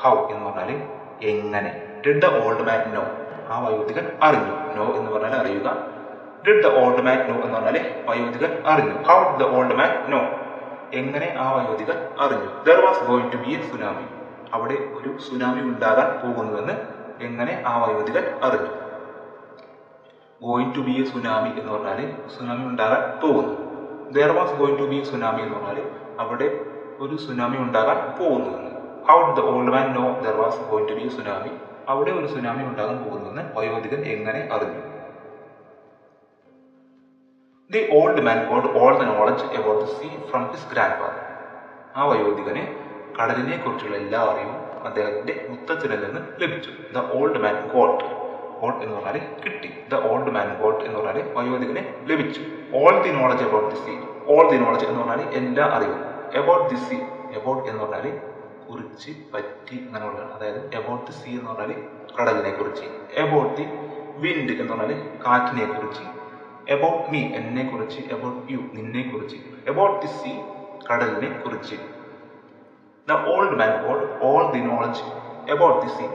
S1: How എന്ന് പറഞ്ഞാൽ എങ്ങനെ. Did the old man know, ആ വയോധികൻ അറിഞ്ഞു. നോ എന്ന് പറഞ്ഞാൽ അറിയുക. Did the old man know എന്ന് പറഞ്ഞാൽ വയോധികൻ അറിഞ്ഞു. How did the old man know, എങ്ങനെ ആ വയോധികൻ അറിഞ്ഞു. There was going to be a tsunami, അവിടെ ഒരു സുനാമി ഉണ്ടാകാൻ പോകുന്നുവെന്ന് എങ്ങനെ ആ വയോധികൻ അറിഞ്ഞു. Going to be a tsunami എന്ന് പറഞ്ഞാൽ സുനാമി ഉണ്ടാകാൻ പോകുന്നു. There was going to be a tsunami എന്ന് പറഞ്ഞാൽ അവിടെ ഒരു സുനാമി ഉണ്ടാകാൻ പോകുന്നുവെന്ന്. How did the old man know there was going to be a tsunami, അവിടെ ഒരു സുനാമി ഉണ്ടാകാൻ പോകുന്നുവെന്ന് വയോധികൻ എങ്ങനെ അറിഞ്ഞു. The old man got all the knowledge about the sea from his grand father, ആ വയോധികന് കടലിനെ കുറിച്ചുള്ള എല്ലാ അറിവും അദ്ദേഹത്തിന്റെ മുത്തച്ഛനിൽ നിന്ന് ലഭിച്ചു. The old man got, got എന്ന് പറഞ്ഞാൽ കിട്ടി. ദ ഓൾഡ് മാൻ ഗോട്ട് എന്ന് പറഞ്ഞാൽ വയോധികന് ലഭിച്ചു. All the knowledge about the see, all the knowledge എന്ന് പറഞ്ഞാൽ എല്ലാ അറിവും. അബൌട്ട് ദി സീ, അബൌട്ട് എന്ന് പറഞ്ഞാൽ കുറിച്ച്, പറ്റി അങ്ങനെയുള്ളതാണ്. അതായത് അബൌട്ട് ദി സീ എന്ന് പറഞ്ഞാൽ കടലിനെ കുറിച്ച്. അബൌട്ട് ദി വിൻഡ് എന്ന് പറഞ്ഞാൽ കാറ്റിനെ കുറിച്ച്. അബൌട്ട് മീ എന്നെ കുറിച്ച്. അബൌട്ട് യു നിന്നെ കുറിച്ച്. അബൌട്ട് ദി സീ കടലിനെ കുറിച്ച്. The old man got all the knowledge about the see,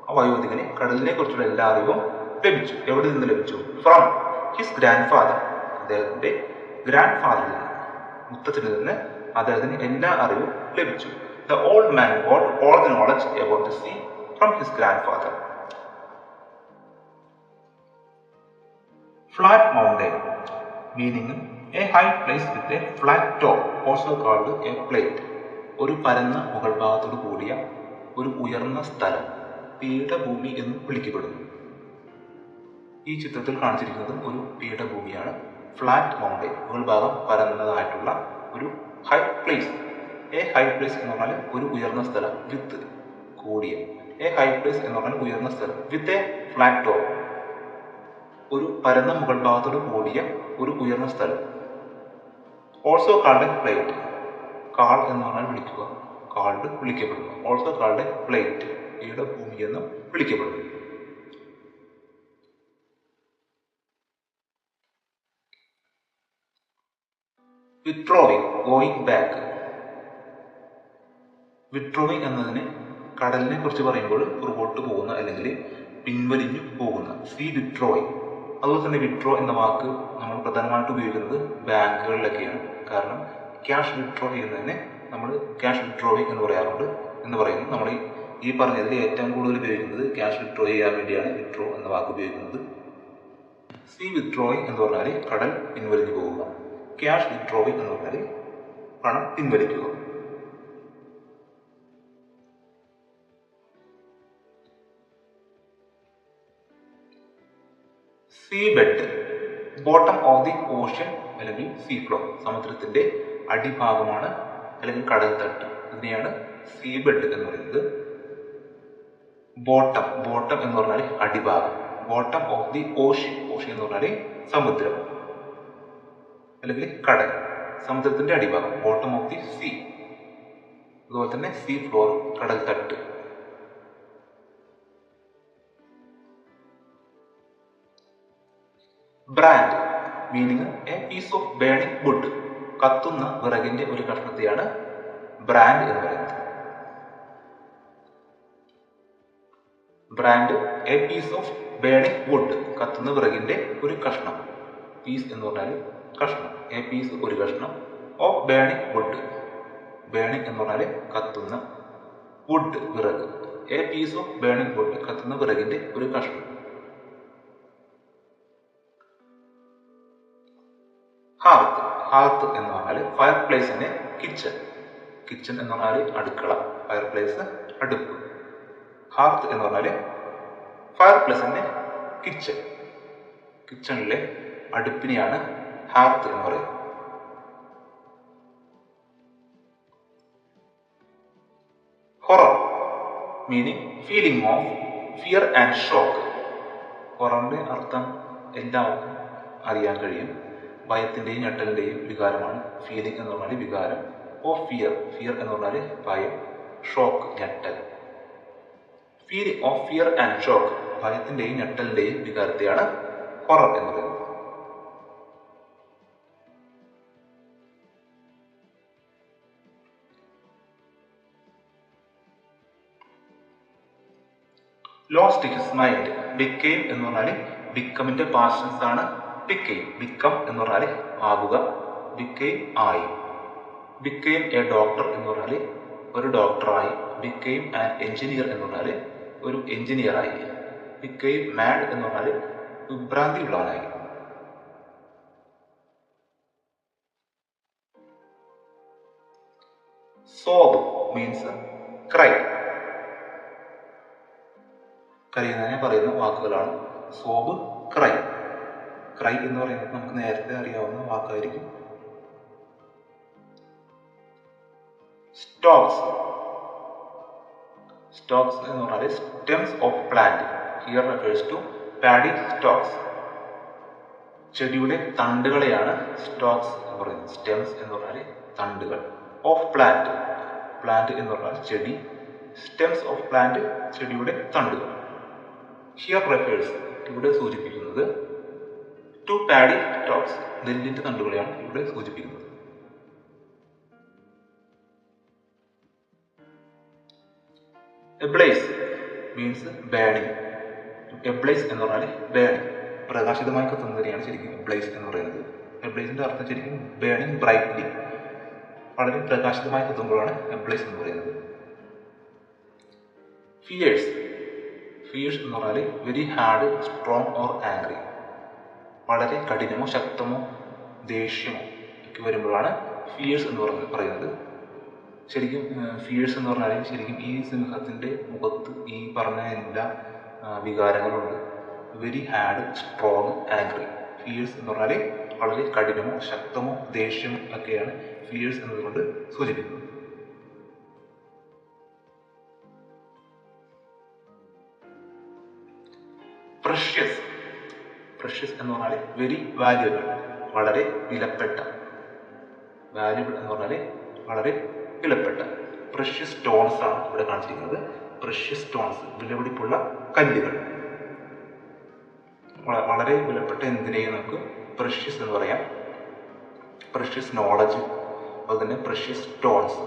S1: ആ വയോധികന് കടലിനെ കുറിച്ചുള്ള എല്ലാ അറിവും ലഭിച്ചു. എവിടെ നിന്ന് ലഭിച്ചു? ഫ്രം ഹിസ് ഗ്രാൻഡ് ഫാദർ, അദ്ദേഹത്തിന്റെ ഗ്രാൻഡ് ഫാദറിൽ നിന്ന്, മുത്തച്ഛനിൽ നിന്ന് അദ്ദേഹത്തിന് എല്ലാ അറിവും ലഭിച്ചു. The old man got all the knowledge about the see from his grand father. Flat mountain, meaning a high place with a flat top, also called a plate. ഒരു പരന്ന മുകൾ ഭാഗത്തോട് കൂടിയ ഒരു ഉയർന്ന സ്ഥലം പീഠഭൂമി എന്ന് വിളിക്കപ്പെടുന്നു. ഈ ചിത്രത്തിൽ കാണിച്ചിരിക്കുന്നത് ഒരു പീഠഭൂമിയാണ്. ഫ്ലാറ്റ് മൗണ്ടൈൻ, മുകൾ ഭാഗം പരന്നതായിട്ടുള്ള ഒരു high place. A high place എന്ന് പറഞ്ഞാൽ ഒരു ഉയർന്ന സ്ഥലം, വിത്ത് കൂടിയ. എ ഹൈ പ്ലേസ് എന്ന് പറഞ്ഞാൽ ഉയർന്ന സ്ഥലം, വിത്ത് എ ഫ്ലാറ്റ് ടോപ്പ്, ഒരു പരന്ന മുകൾ ഭാഗത്തോട് കൂടിയ ഒരു ഉയർന്ന സ്ഥലം. Also called a plateau, call എന്ന് പറഞ്ഞാൽ വിളിക്കുക, കാൾഡ് വിളിക്കപ്പെടുന്നു. ഓൾസോ കാൾഡ് എ പ്ലേറ്റ്, പീഠഭൂമി എന്ന് വിളിക്കപ്പെടുന്നു. Withdrawing, going back. വിത്ഡ്രോയിങ് എന്നതിന് കടലിനെ കുറിച്ച് പറയുമ്പോൾ പുറകോട്ട് പോകുന്ന അല്ലെങ്കിൽ പിൻവലിഞ്ഞു പോകുന്ന. Sea withdrawing. അതുപോലെ തന്നെ വിത്ഡ്രോ എന്ന വാക്ക് നമ്മൾ പ്രധാനമായിട്ട് ഉപയോഗിക്കുന്നത് ബാങ്കുകളിലൊക്കെയാണ്. കാരണം ക്യാഷ് വിത്ഡ്രോ ചെയ്യുന്നതിന് നമ്മൾ ക്യാഷ് വിത്ഡ്രോയിങ് എന്ന് പറയാറുണ്ട് എന്ന് പറയുന്നു. നമ്മൾ ഈ പറഞ്ഞതിൽ ഏറ്റവും കൂടുതൽ ഉപയോഗിക്കുന്നത് ക്യാഷ് വിത്ഡ്രോ ചെയ്യാൻ വേണ്ടിയാണ് വിത്ഡ്രോ എന്ന വാക്ക് ഉപയോഗിക്കുന്നത്. സീ വിത്ഡ്രോയിങ് എന്ന് പറഞ്ഞാൽ കടൽ പിൻവലിഞ്ഞു പോവുക. ക്യാഷ് വിത്ഡ്രോയിങ് എന്ന് പറഞ്ഞാൽ പണം പിൻവലിക്കുക. Sea bed, bottom of the ocean അല്ലെങ്കിൽ സീ ഫ്ലോർ, സമുദ്രത്തിന്റെ അടിഭാഗമാണ് അല്ലെങ്കിൽ കടൽ തട്ട്. ഇതിനെയാണ് സീ ബെഡ് എന്ന് പറയുന്നത്. ബോട്ടം, ബോട്ടം എന്ന് പറഞ്ഞാൽ അടിഭാഗം. Bottom of the ocean, ocean എന്ന് പറഞ്ഞാൽ സമുദ്രം അല്ലെങ്കിൽ കടൽ, സമുദ്രത്തിന്റെ അടിഭാഗം. Bottom of the sea. അതുപോലെ തന്നെ സീ ഫ്ലോർ, കടൽ തട്ട്. Brand, meaning a piece of burning wood, കത്തുന്ന വിറകിന്റെ ഒരു കഷ്ണത്തെയാണ് ബ്രാൻഡ് എന്ന് പറയുന്നത്. Brand, a piece of burning wood, കത്തുന്ന വിറകിന്റെ ഒരു കഷ്ണം. പീസ് എന്ന് പറഞ്ഞാൽ കഷ്ണം, എ പീസ് ഒരു കഷ്ണം, ഓഫ് ബേണിംഗ് വുഡ്, ബേണിംഗ് എന്ന് പറഞ്ഞാൽ കത്തുന്ന, വുഡ് വിറക്, a piece of burning wood, കത്തുന്ന വിറകിന്റെ ഒരു കഷ്ണം. ഹാർത്ത്, ഹാർത്ത് എന്ന് പറഞ്ഞാൽ ഫയർ പ്ലേസിന്റെ കിച്ചൺ. കിച്ചൺ എന്ന് പറഞ്ഞാൽ അടുക്കള, ഫയർ പ്ലേസ് അടുപ്പ്. ഹാർത്ത് എന്ന് പറഞ്ഞാൽ ഫയർ പ്ലേസിന്റെ കിച്ചൺ, കിച്ചണിലെ അടുപ്പിനെയാണ് ഹാർത്ത് എന്ന് പറയുന്നത്. Horror, meaning feeling of fear and shock. ഹൊററിന്റെ അർത്ഥം എല്ലാവർക്കും അറിയാൻ കഴിയും. ഭയത്തിന്റെയും ഞെട്ടലിന്റെയും വികാരമാണ്. ഫീലിംഗ് എന്ന് പറഞ്ഞാൽ വികാരം. ഓഫ് ഫിയർ, ഫിയർ എന്ന് പറഞ്ഞാൽ ഭയം, ഷോക്ക് ഞെട്ടൽ. Feeling of fear and shock, ഭയത്തിന്റെയും ഞെട്ടലിന്റെയും വികാരത്തെയാണ് ഹൊറർ എന്ന് പറയുന്നത്. Lost his mind. ബിക്കെയിം എന്ന് പറഞ്ഞാൽ ബിക്കമിന്റെ പാസ്റ്റൻസ് ആണ് ബിക്കെയിം. ബിക്കം എന്ന് പറഞ്ഞാൽ ആകുക, ബിക്കെയിം ആയി. ബിക്കെയിം എ ഡോക്ടർ എന്ന് പറഞ്ഞാൽ ഒരു ഡോക്ടറായി. ബിക്കെയിം ആൻ എഞ്ചിനീയർ എന്ന് പറഞ്ഞാൽ ഒരു എഞ്ചിനീയറായി. ബിക്കെയിം മാഡ് എന്ന് പറഞ്ഞാൽ വിഭ്രാന്തി ഉള്ളവനായി. Sob means cry. കരയുന്നതിനെ പറയുന്ന വാക്കുകളാണ് സോബ്, ക്രൈ. ക്രൈ എന്ന് പറയുന്നത് നമുക്ക് നേരത്തെ അറിയാവുന്ന വാക്കായിരിക്കും. സ്റ്റോക്സ്. സ്റ്റോക്സ് എന്ന് പറഞ്ഞാൽ stems of plant. Here refers to paddy stalks. ചെടിയുടെ തണ്ടുകളെയാണ് സ്റ്റോക്സ് എന്ന് പറയുന്നത്. സ്റ്റെംസ് എന്ന് പറഞ്ഞാൽ തണ്ടുകൾ. ഓഫ് പ്ലാന്റ്, പ്ലാന്റ് എന്ന് പറഞ്ഞാൽ ചെടി. സ്റ്റെംസ് ഓഫ് പ്ലാന്റ് ചെടിയുടെ തണ്ടുകൾ. ഹിയർ റെഫേഴ്സ് ഇവിടെ സൂചിപ്പിക്കുന്നത് ടു പാഡി സ്റ്റോക്സ്, നെല്ലിന്റെ തണ്ടുകളെയാണ് ഇവിടെ സൂചിപ്പിക്കുന്നത്. എബ്ലേസ് മീൻസ് ബേണിംഗ്. എബ്ലേസ് എന്ന് പറഞ്ഞാൽ ബേണിംഗ്, പ്രകാശിതമായി കത്തുന്നതിനെയാണ് ശരിക്കും എബ്ലേസ് എന്ന് പറയുന്നത്. എബ്ലേസിന്റെ അർത്ഥം ശരിക്കും ബേണിംഗ് ബ്രൈറ്റ്ലി, വളരെ പ്രകാശിതമായി കത്തുമ്പോഴാണ് എബ്ലേസ് എന്ന് പറയുന്നത്. ഫിയേഴ്സ്. ഫിയേഴ്സ് എന്ന് പറഞ്ഞാൽ very hard, strong or angry. വളരെ കഠിനമോ ശക്തമോ ദേഷ്യമോ ഒക്കെ വരുമ്പോഴാണ് ഫിയേഴ്സ് എന്ന് പറയുന്നത്. ശരിക്കും ഫിയേഴ്സ് എന്ന് പറഞ്ഞാൽ ശരിക്കും ഈ സിംഹത്തിന്റെ മുഖത്ത് ഈ പറഞ്ഞ എല്ലാ വികാരങ്ങളുണ്ട്. Very hard, strong, angry. Fierce എന്ന് പറഞ്ഞാൽ വളരെ കഠിനമോ ശക്തമോ ദേഷ്യമോ ഒക്കെയാണ് ഫിയേഴ്സ് എന്നതുകൊണ്ട് സൂചിപ്പിക്കുന്നത്. പ്രഷ്യസ്. പ്രഷ്യസ് എന്ന് പറഞ്ഞാൽ വെരി വാല്യുബിൾ, വളരെ വിലപ്പെട്ട. വാല്യുബിൾ എന്ന് പറഞ്ഞാൽ വളരെ വിലപ്പെട്ട. പ്രഷ്യസ് സ്റ്റോൺസ് ആണ് ഇവിടെ കാണിച്ചിരിക്കുന്നത്. പ്രഷ്യസ് സ്റ്റോൺസ്, വിലപിടിപ്പുള്ള കല്ലുകൾ. വളരെ വിലപ്പെട്ട എന്തിനേയും നമുക്ക് പ്രഷ്യസ് എന്ന് പറയാം. പ്രഷ്യസ് നോളജ്, അതുപോലെ തന്നെ precious stones.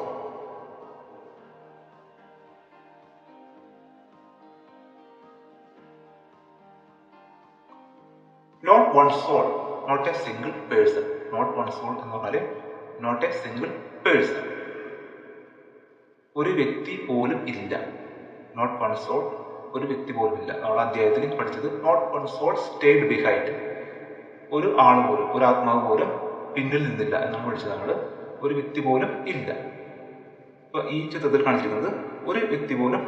S1: Not one soul, not a single person. Not one soul എന്ന് പറഞ്ഞാൽ നോട്ട് എ സിംഗിൾ പേഴ്സൺ, ഒരു വ്യക്തി പോലും ഇല്ല. നോട്ട് വൺ സോൾ, ഒരു വ്യക്തി പോലും ഇല്ല. നമ്മൾ അധ്യായത്തിൽ പഠിച്ചത് not one soul stayed behind, ഒരു ആൾ പോലും, ഒരു ആത്മാവ് പോലും പിന്നിൽ നിന്നില്ല എന്നാണ് പഠിച്ചത് നമ്മൾ. ഒരു വ്യക്തി പോലും ഇല്ല. അപ്പൊ ഈ ചിത്രത്തിൽ കാണിച്ചിരിക്കുന്നത് ഒരു വ്യക്തി പോലും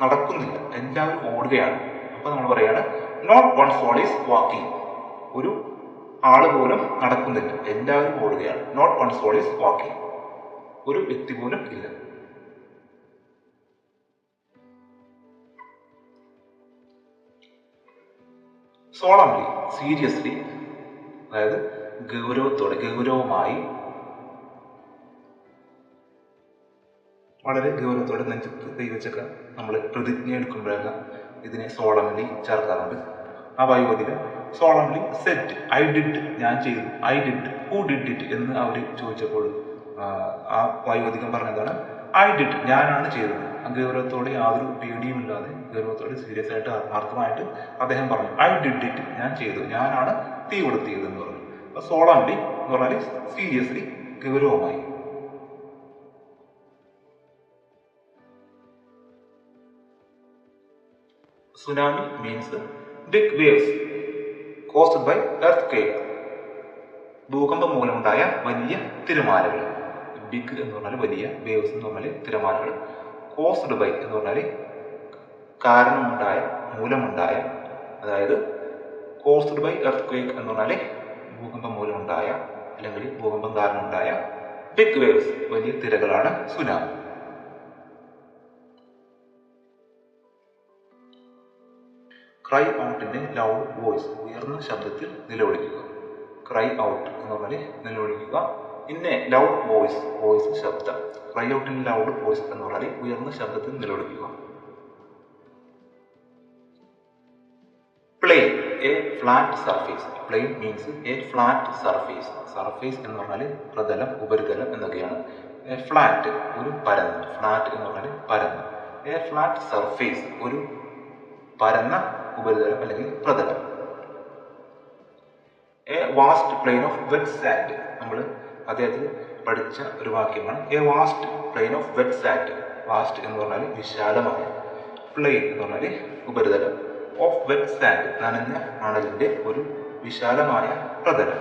S1: നടക്കുന്നില്ല, എല്ലാവരും ഓടുകയാണ്. അപ്പൊ നമ്മൾ പറയാണ് not one soul is walking, ഒരു ആള് പോലും നടക്കുന്നില്ല, എല്ലാവരും ഓടുകയാണ്. Not one soul is walking, ഒരു വ്യക്തി പോലും ഇല്ല. സോളംലി, സീരിയസ്ലി, അതായത് ഗൗരവത്തോടെ, ഗൗരവമായി, വളരെ ഗൗരവത്തോടെ നെഞ്ചത്ത് കൈവച്ചൊക്കെ നമ്മൾ പ്രതിജ്ഞ എടുക്കുമ്പോഴൊക്കെ ഇതിനെ സോളംലി ചേർക്കാറുണ്ട്. ആ വയോധികൻ സോളംലി സെറ്റ്, ഐ ഡിഡ്, ഞാൻ ചെയ്തു. I did, who did it എന്ന് അവർ ചോദിച്ചപ്പോൾ ആ വയോധികൻ പറഞ്ഞതാണ് ഐ ഡിഡ്, ഞാനാണ് ചെയ്തത്. ഗൗരവത്തോടെ, യാതൊരു പേടിയുമില്ലാതെ, ഗൗരവത്തോടെ സീരിയസ് ആയിട്ട് ആത്മാർത്ഥമായിട്ട് അദ്ദേഹം പറഞ്ഞു ഐ ഡിഡ് ഇറ്റ്, ഞാൻ ചെയ്തു, ഞാനാണ് തീ കൊടുത്തിയത് എന്ന് പറഞ്ഞു. അപ്പൊ സോളംലി എന്ന് പറഞ്ഞാൽ സീരിയസ്ലി, ഗൗരവമായി. Tsunami means big waves caused by earth. ഭൂകമ്പം മൂലമുണ്ടായ വലിയ തിരമാലകൾ. ബിഗ് എന്ന് പറഞ്ഞാൽ വലിയ, വേവ്സ് എന്ന് പറഞ്ഞാൽ തിരമാലകൾ. കോസ്ഡ് ബൈ എന്ന് പറഞ്ഞാൽ കാരണമുണ്ടായ, മൂലമുണ്ടായ. അതായത് കോസ്ഡ് ബൈ എർത്ത് എന്ന് പറഞ്ഞാൽ ഭൂകമ്പം മൂലമുണ്ടായ അല്ലെങ്കിൽ ഭൂകമ്പം കാരണമുണ്ടായ ബിഗ് വേവ്സ്, വലിയ തിരകളാണ് സുനാമി. Cry out in a loud voice, ഉയർന്ന ശബ്ദത്തിൽ നിലവിളിക്കുക. ക്രൈ ഔട്ട് എന്ന് പറഞ്ഞാൽ നിലവിളിക്കുക. In a loud voice, voice ശബ്ദം. Cry out in loud voice എന്ന് പറഞ്ഞാൽ ഉയർന്ന ശബ്ദത്തിൽ നിലവിളിക്കുക. Plain, a flat surface. Plain means a flat surface. Surface എന്ന് പറഞ്ഞാൽ പ്രതലം, ഉപരിതലം എന്നൊക്കെയാണ്. എ ഫ്ലാറ്റ്, ഒരു പരന്ന്. ഫ്ലാറ്റ് എന്ന് പറഞ്ഞാൽ പരന്ന്. എ ഫ്ലാറ്റ് സർഫേസ്, ഒരു പരന്ന ഉപരിതലം അല്ലെങ്കിൽ പ്രതലം. A vast plain of wet sand, നമ്മൾ അദ്ദേഹത്തിൽ പഠിച്ച ഒരു വാക്യമാണ്. A vast plain of wet sand. Vast എന്ന് പറഞ്ഞാൽ വിശാലമായ, പ്ലെയിൻ എന്ന് പറഞ്ഞാൽ ഉപരിതലം, ഓഫ് വെറ്റ് സാൻഡ് നനഞ്ഞ മണലിന്റെ ഒരു വിശാലമായ പ്രതലം.